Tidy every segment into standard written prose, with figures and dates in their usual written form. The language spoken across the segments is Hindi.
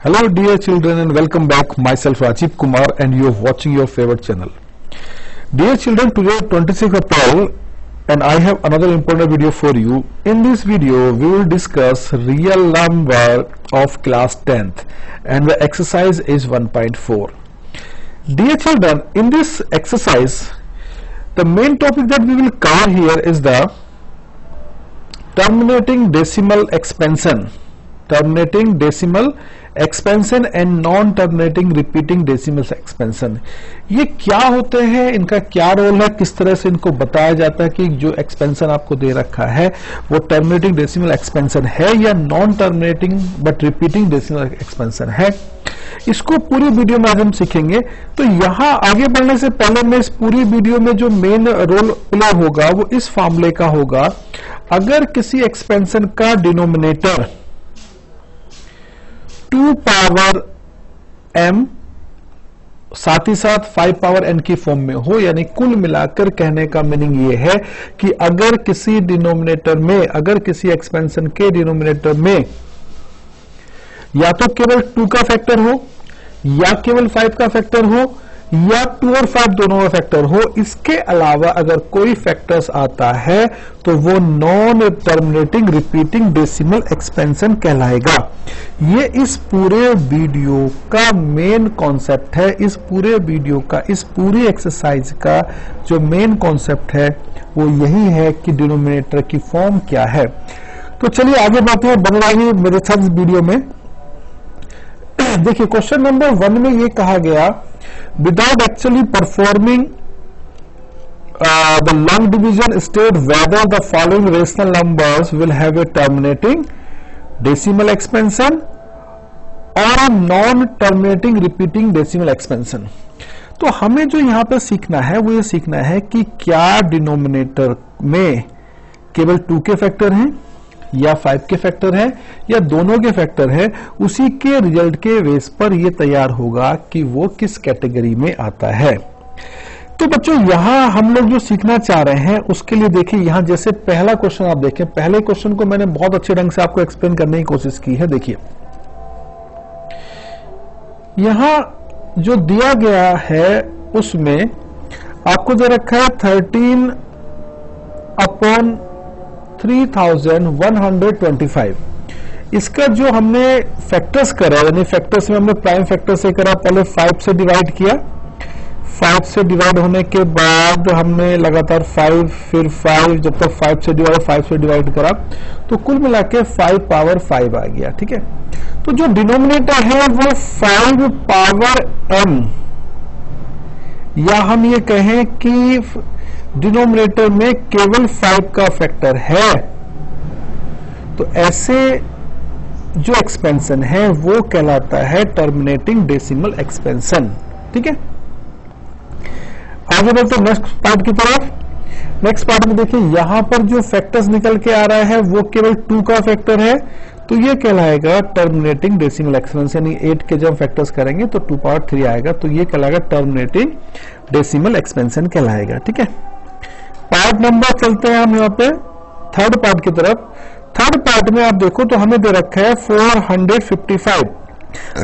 Hello dear children and welcome back. Myself Rajiv Kumar and you are watching your favorite channel. Dear children, today 26th April and I have another important video for you. In this video we will discuss real number of class 10th and the exercise is 1.4. Dear children, in this exercise the main topic that we will cover here is the terminating decimal expansion. Terminating decimal expansion and non terminating repeating decimal expansion, ये क्या होते हैं, इनका क्या रोल है, किस तरह से इनको बताया जाता है कि जो एक्सपेंशन आपको दे रखा है वो टर्मिनेटिंग डेसिमल एक्सपेंशन है या non terminating but repeating decimal expansion है, इसको पूरी वीडियो में आज हम सीखेंगे। तो यहाँ आगे बढ़ने से पहले मैं इस पूरी वीडियो में जो मेन रोल प्ले होगा वो इस फॉर्मूले का होगा। अगर किसी एक्सपेंशन का डिनोमिनेटर 2 पावर m साथ ही साथ 5 पावर n की फॉर्म में हो, यानी कुल मिलाकर कहने का मीनिंग ये है कि अगर किसी डिनोमिनेटर में, अगर किसी एक्सपेंशन के डिनोमिनेटर में या तो केवल 2 का फैक्टर हो या केवल 5 का फैक्टर हो या 2 और 5 दोनों का फैक्टर हो, इसके अलावा अगर कोई फैक्टर्स आता है तो वो non terminating repeating decimal expansion कहलाएगा। ये इस पूरे वीडियो का मेन कॉन्सेप्ट है। इस पूरे वीडियो का, इस पूरी एक्सरसाइज का जो मेन कॉन्सेप्ट है वो यही है कि डिनोमिनेटर की फॉर्म क्या है। तो चलिए आगे बढ़ते हैं, बन रही मेरे साथ इस वीडियो में। देखिए क्वेश्चन नंबर 1 में ये कहा गया, without actually performing the long division, state whether the following rational numbers will have a terminating decimal expansion or a non-terminating repeating decimal expansion। तो हमें जो यहां पे सीखना है वो ये सीखना है कि क्या डिनोमिनेटर में केवल 2 के फैक्टर हैं या 5 के फैक्टर है या दोनों के फैक्टर है। उसी के रिजल्ट के बेस पर यह तैयार होगा कि वो किस कैटेगरी में आता है। तो बच्चों यहां हम लोग जो सीखना चाह रहे हैं उसके लिए देखिए, यहां जैसे पहला क्वेश्चन आप देखें, पहले क्वेश्चन को मैंने बहुत अच्छे ढंग से आपको एक्सप्लेन करने की कोशिश की है। देखिए यहां जो दिया गया है उसमें आपको दे रखा है 13 अपॉन 3125। इसका जो हमने फैक्टर्स करा, यानी फैक्टर्स में हमने प्राइम फैक्टर से करा, पहले 5 से डिवाइड किया, 5 से डिवाइड होने के बाद हमने लगातार 5 फिर 5, जब तक 5 से डिवाइड करा तो कुल मिला के 5 पावर 5 आ गया। ठीक है, तो जो डिनोमिनेटर है वो 5 पावर m, या हम ये कहें कि डिनोमिनेटर में केवल 5 का फैक्टर है, तो ऐसे जो एक्सपेंशन है वो कहलाता है टर्मिनेटिंग डेसिमल एक्सपेंशन। ठीक है, आगे बढ़ते नेक्स्ट पार्ट की तरफ। नेक्स्ट पार्ट में देखिए यहां पर जो फैक्टर्स निकल के आ रहा है वो केवल 2 का फैक्टर है, तो ये कहलाएगा टर्मिनेटिंग डेसिमल एक्सपेंशन। यानी 8 के जब फैक्टर्स करेंगे तो 2 पावर 3 आएगा, तो ये कहलाएगा टर्मिनेटिंग डेसिमल एक्सपेंशन कहलाएगा। ठीक है, पार्ट नंबर चलते हैं हम यहाँ पे थर्ड पार्ट की तरफ। थर्ड पार्ट में आप देखो तो हमें दे रखा है 455।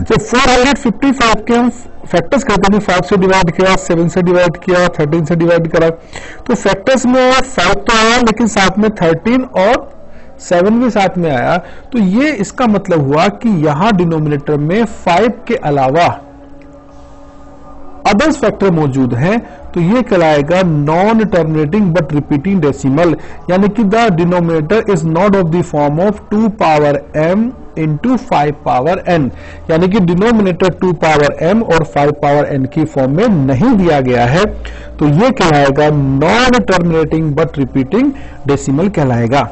तो 455 के हम फैक्टर्स करते हैं, 5 से डिवाइड किया, 7 से डिवाइड किया, 13 से डिवाइड करा, तो फैक्टर्स में 5 तो आया लेकिन साथ में 13 और 7 भी साथ में आया। तो ये इसका मतलब हुआ कि यहां डिनोमिनेटर में 5 के अलावा अदर्स फैक्टर मौजूद हैं, तो ये कहलाएगा non terminating but repeating decimal, यानी कि the denominator is not of the form of 2 power m into 5 power n, यानी कि डिनोमिनेटर 2 पावर m और 5 पावर n की फॉर्म में नहीं दिया गया है, तो ये कहलाएगा non terminating but repeating decimal कहलाएगा।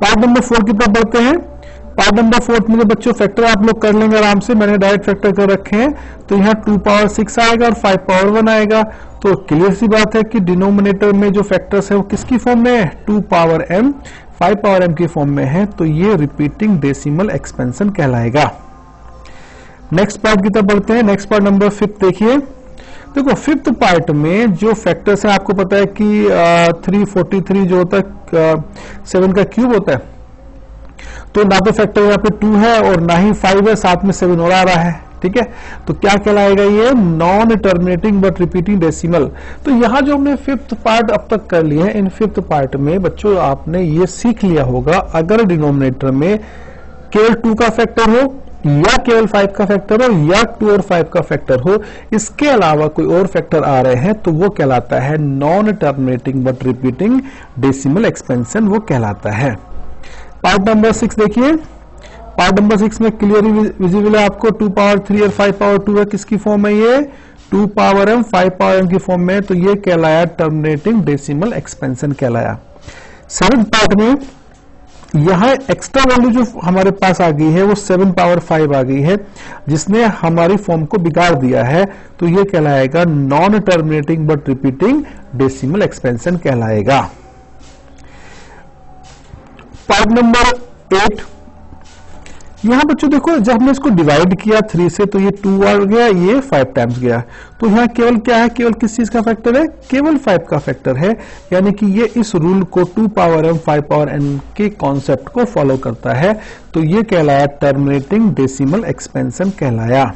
पार्ट नंबर 4 की तरफ बढ़ते हैं। पार्ट नंबर 4 में बच्चों फैक्टर आप लोग कर लेंगे आराम से, मैंने डायरेक्ट फैक्टर कर रखे हैं, तो यहाँ 2 पावर 6 आएगा और 5 पावर 1 आएगा। तो क्लियर सी बात है कि डिनोमिनेटर में जो फैक्टर्स है वो किसकी फॉर्म में है, 2 पावर m 5 पावर m की फॉर्म में है, तो ये रिपीटिंग डेसिमल एक्सपेंशन कहलाएगा। नेक्स्ट पार्ट की तरफ बढ़ते हैं। नेक्स्ट पार्ट नंबर 5 देखिए। देखो फिफ्थ पार्ट में जो फैक्टर्स है आपको पता है कि 343 जो होता है 7 का क्यूब होता है, तो ना तो फैक्टर यहाँ पे 2 है और ना ही 5 है, साथ में 7 और आ रहा है, ठीक है। तो क्या कहलाएगा ये? Non terminating but repeating decimal. तो यहां जो हमने फिफ्थ पार्ट अब तक कर लिए हैं, इन फिफ्थ पार्ट में बच्चों आपने ये सीख लिया होगा, अगर डिनोमिनेटर में केवल 2 का फैक्टर हो या केवल 5 का फैक्टर हो या 2 और 5 का फैक्टर हो, इसके अलावा कोई और फैक्टर आ रहे हैं, तो वो कहलाता है non terminating but repeating decimal expansion, वो कहलाता है। पार्ट नंबर 6 देखिए। पार्ट नंबर 6 में क्लियरली विजिबल है आपको 2 पावर 3 और 5 पावर 2 है। किसकी फॉर्म है ये? 2 पावर m 5 पावर m की फॉर्म में, तो ये कहलाया टर्मिनेटिंग डेसिमल एक्सपेंशन कहलाया। 7th पार्ट में यहां एक्स्ट्रा वैल्यू जो हमारे पास आ गई है वो 7 पावर 5 आ गई है, जिसने हमारी फॉर्म को बिगाड़ दिया है, तो ये कहलाएगा non terminating but repeating decimal expansion कहलाएगा। पार्ट नंबर 8, यहां बच्चों देखो जब हमने इसको डिवाइड किया 3 से, तो ये 2 आ गया, ये 5 टाइम्स गया, तो यहां केवल क्या है? केवल किस चीज का फैक्टर है? केवल 5 का फैक्टर है, यानी कि ये इस रूल को 2 पावर m 5 पावर n के कॉन्सेप्ट को फॉलो करता है, तो ये कहलाया टर्मिनेटिंग डेसिमल एक्सपेंशन कहलाया।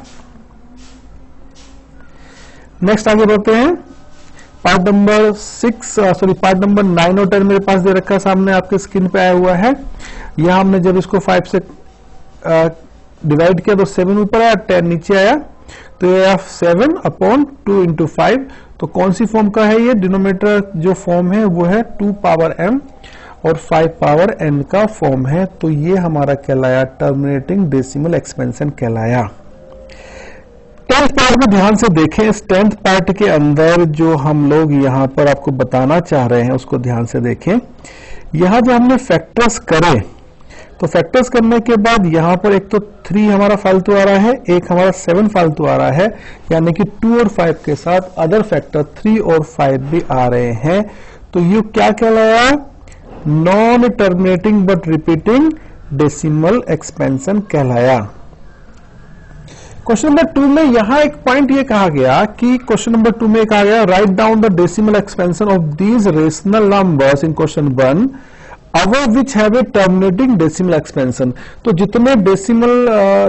नेक्स्ट आगे बढ़ते हैं। पार्ट नंबर 9 और 10 मेरे पास दे रखा है, सामने आपके स्क्रीन पे आया हुआ है। यहां हमने जब इसको 5 से डिवाइड किया तो 7 ऊपर आया, 10 नीचे आया, तो ये 7 अपॉन 2 इंटू 5, तो कौन सी फॉर्म का है ये? डिनोमिनेटर जो फॉर्म है वो है 2 पावर m और 5 पावर n का फॉर्म है, तो ये हमारा कहलाया टर्मिनेटिंग डेसिमल एक्सपेंशन कहलाया। 10th पार्ट में ध्यान से देखें, इस 10th पार्ट के अंदर जो हम लोग यहां पर आपको बताना चाह रहे हैं उसको ध्यान से देखें। यहां जो हमने फैक्टर्स करे, तो फैक्टर्स करने के बाद यहां पर एक तो 3 हमारा फालतू आ रहा है, एक हमारा 7 फालतू आ रहा है, यानी कि 2 और 5 के साथ अदर फैक्टर 3 और 5 भी आ रहे हैं, तो ये क्या कहलाया? Non terminating but repeating decimal expansion कहलाया। क्वेश्चन नंबर 2 में यहां एक पॉइंट ये कहा गया कि क्वेश्चन नंबर 2 में कहा गया write down the decimal expansion of these rational numbers in question 1 our which have a terminating decimal expansion. तो जितने डेसिमल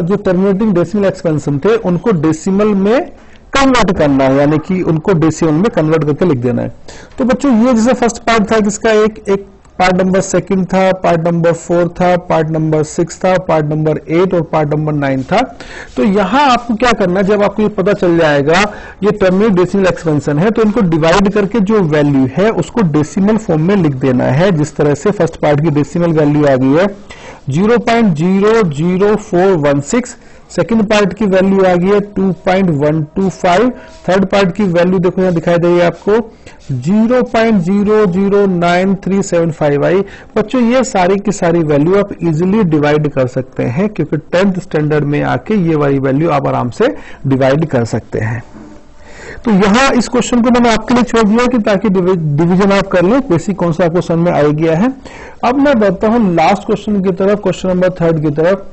जो टर्मिनेटिंग डेसिमल एक्सपेंशन थे उनको डेसिमल में कन्वर्ट करना है, यानी कि उनको डेसिमल में कन्वर्ट करके लिख देना है। तो बच्चों ये जैसे फर्स्ट पार्ट था जिसका एक पार्ट नंबर 2 था, पार्ट नंबर 4 था, पार्ट नंबर 6 था, पार्ट नंबर 8 और पार्ट नंबर 9 था। तो यहां आपको क्या करना है, जब आपको ये पता चल जाएगा ये टर्मिनेटिंग डेसिमल एक्सपेंशन है, तो इनको डिवाइड करके जो वैल्यू है उसको डेसिमल फॉर्म में लिख देना है। जिस तरह से फर्स्ट पार्ट की डेसिमल वैल्यू आ गई है 0.00416, सेकेंड पार्ट की वैल्यू आ गई है 2.125, थर्ड पार्ट की वैल्यू देखो यहां दिखाई दे रही है आपको 0.009375 आई। बच्चों ये सारी की सारी वैल्यू आप इजीली डिवाइड कर सकते हैं, क्योंकि 10th स्टैंडर्ड में आके ये वाली वैल्यू आप आराम से डिवाइड कर सकते हैं। तो यहां इस क्वेश्चन को मैंने आपके लिए छोड़ दिया कि ताकि डिवीजन आप कर लें, बेसिक कौन सा आपको समझ में आ गया है। अब मैं बढ़ता हूं लास्ट क्वेश्चन की तरफ, क्वेश्चन नंबर 3 की तरफ।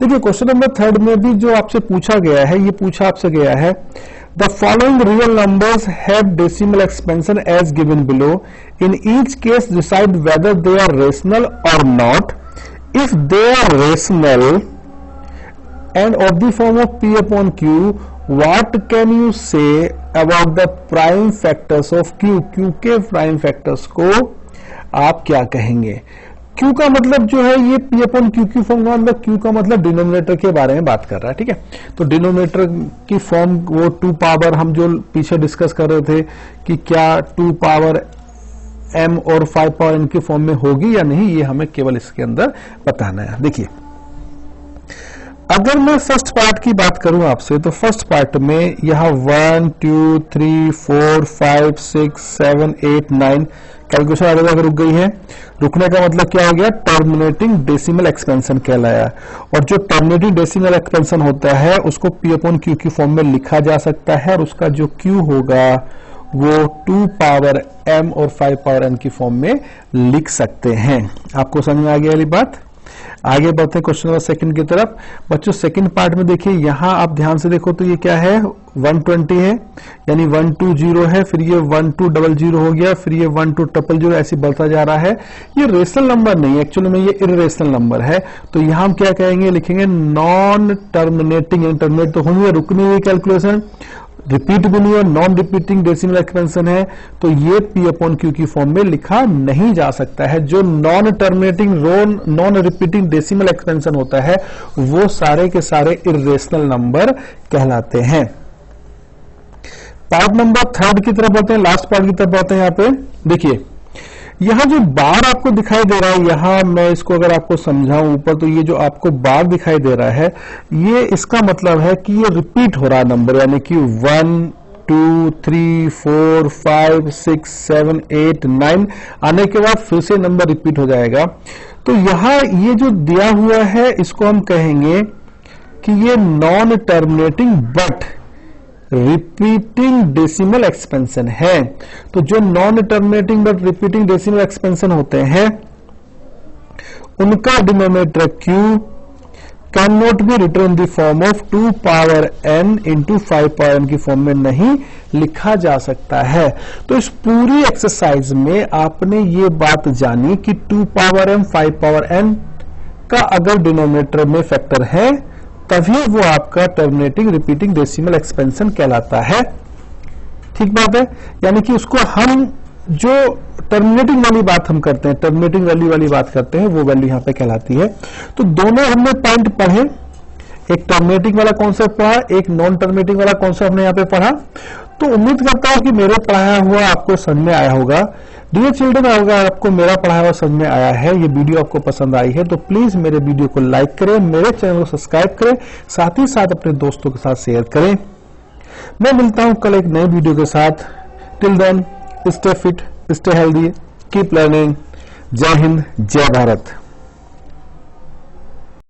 देखिए क्वेश्चन नंबर 3 में भी जो आपसे पूछा गया है, ये पूछा आपसे गया है the following real numbers have decimal expansion as given below, in each case decide whether they are rational और नॉट। If they are rational and of the form of p upon q, what can you say about the prime factors of q? q के प्राइम फैक्टर्स को आप क्या कहेंगे? Q का मतलब जो है ये P अपॉन Q की फॉर्म का मतलब Q का मतलब डिनोमिनेटर के बारे में बात कर रहा है, ठीक है। तो डिनोमिनेटर की फॉर्म वो 2 पावर, हम जो पीछे डिस्कस कर रहे थे कि क्या 2 पावर m और 5 पावर n की फॉर्म में होगी या नहीं, ये हमें केवल इसके अंदर बताना है। देखिए अगर मैं फर्स्ट पार्ट की बात करूं आपसे, तो फर्स्ट पार्ट में यहां 1 2 3 4 5 6 7 8 9 कैलकुलेशन आगे जाकर रुक गई है। रुकने का मतलब क्या हो गया? टर्मिनेटिंग डेसिमल एक्सपेंशन कहलाया। और जो टर्मिनेटिंग डेसिमल एक्सपेंशन होता है उसको p अपॉन q की फॉर्म में लिखा जा सकता है, और उसका जो q होगा वो 2 पावर m और 5 पावर n की फॉर्म में लिख सकते हैं। आपको समझ में आ गया वाली बात? आगे बढ़ते हैं क्वेश्चन नंबर सेकंड की तरफ। बच्चों सेकंड पार्ट में देखिए, यहां आप ध्यान से देखो तो ये क्या है, 120 है, यानी 120 है, फिर ये 1200 हो गया, फिर ये 1200 ऐसे बढ़ता जा रहा है। ये रेशनल नंबर नहीं है, एक्चुअली में ये इररेशनल नंबर है। तो यहां हम क्या कहेंगे, लिखेंगे नॉन टर्मिनेटिंग, टर्मिनेट तो होंगे, रुकनी हुई कैलकुलेशन, रिपीट भी नहीं है, नॉन रिपीटिंग डेसिमल एक्सपेंशन है, तो ये P अपॉन Q की फॉर्म में लिखा नहीं जा सकता है। जो non terminating non repeating decimal expansion होता है वो सारे के सारे इर्रेशनल नंबर कहलाते हैं। पार्ट नंबर थर्ड की तरफ बढ़ते हैं, लास्ट पार्ट की तरफ बढ़ते हैं। यहां पे देखिए, यहां जो बार आपको दिखाई दे रहा है, यहां मैं इसको अगर आपको समझाऊं ऊपर, तो ये जो आपको बार दिखाई दे रहा है, ये इसका मतलब है कि ये रिपीट हो रहा है नंबर, यानी कि 1 2 3 4 5 6 7 8 9 आने के बाद फिर से नंबर रिपीट हो जाएगा। तो यहां ये जो दिया हुआ है इसको हम कहेंगे कि ये non terminating but repeating decimal expansion है। तो जो non terminating but repeating decimal expansion होते हैं उनका denominator Q can not be written in the form of 2 power n into 5 power n की फॉर्म में नहीं लिखा जा सकता है। तो इस पूरी एक्सरसाइज में आपने ये बात जानी कि 2 पावर m 5 पावर n का अगर डिनोमिनेटर में फैक्टर है तभी वो आपका टर्मिनेटिंग रिपीटिंग डेसिमल एक्सपेंशन कहलाता है। ठीक बात है, यानी कि उसको हम जो टर्मिनेटिंग वाली बात हम करते हैं, टर्मिनेटिंग वैल्यू वाली बात करते हैं, वो वैल्यू यहां पे कहलाती है। तो दोनों हमने पॉइंट पढ़े, एक टर्मिनेटिंग वाला कॉन्सेप्ट पढ़ा, एक नॉन टर्मिनेटिंग वाला कॉन्सेप्ट हमने यहां पे पढ़ा। तो उम्मीद करता हूं कि मेरे पढ़ाया हुआ आपको समझ में आया होगा। डियर चिल्ड्रन, अगर आपको मेरा पढ़ाया हुआ समझ में आया है, ये वीडियो आपको पसंद आई है, तो प्लीज मेरे वीडियो को लाइक करें, मेरे चैनल को सब्सक्राइब करें, साथ ही साथ अपने दोस्तों के साथ शेयर करें। मैं मिलता हूं कल एक नए वीडियो के साथ। Till then, stay fit, stay healthy, keep learning. जय हिंद, जय भारत।